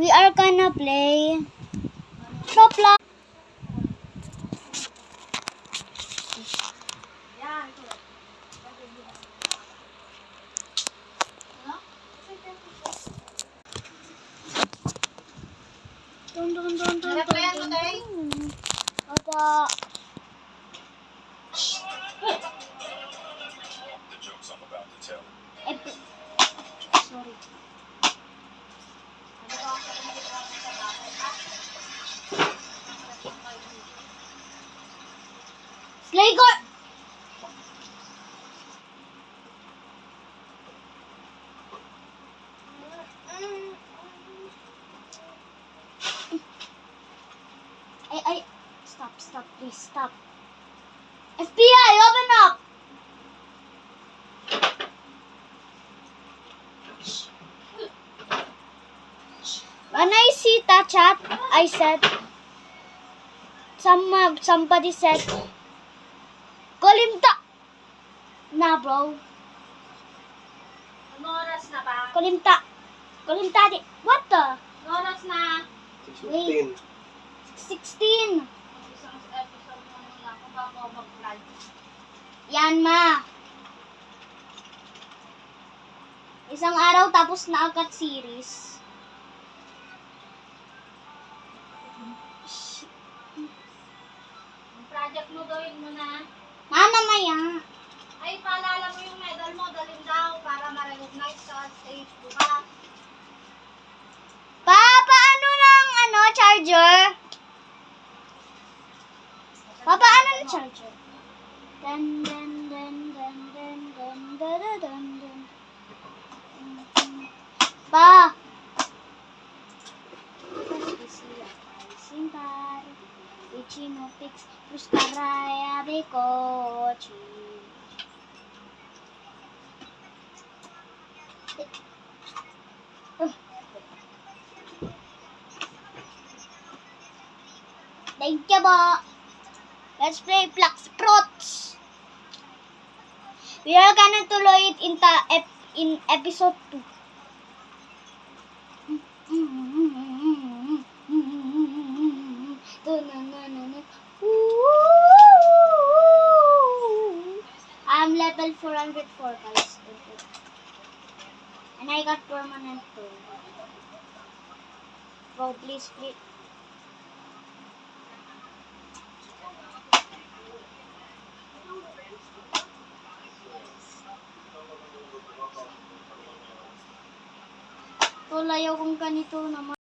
We are gonna play Roblox. Apa? Sorry. Slaygor! Ay, stop, please, stop. FBI, open up! When I see that chat, I said, somebody said, Kolimta! Na, bro. Ano oras na ba? Kolimta di. What the? Ano oras na? 16. Isang episode mo lang kung bago mag-vlog. Yan, ma. Isang araw tapos na agad series. Ang project mo gawin mo na. Mamaya. Ay, paalala mo yung medal mo, dalhin daw para ma-recognize sa stage bukas. Paano ng charger? Paano ng charger? Dan dan dan dan dan dan dan dan dan. Pa. Sintar. Ichino pix pustaraya bekochi. Thank you, ba. Let's play Flux Prots. We are gonna tuloy it in episode 2. I'm level 404, guys. And I got permanent too. Bro, please. Tol, ayaw kong ganito naman.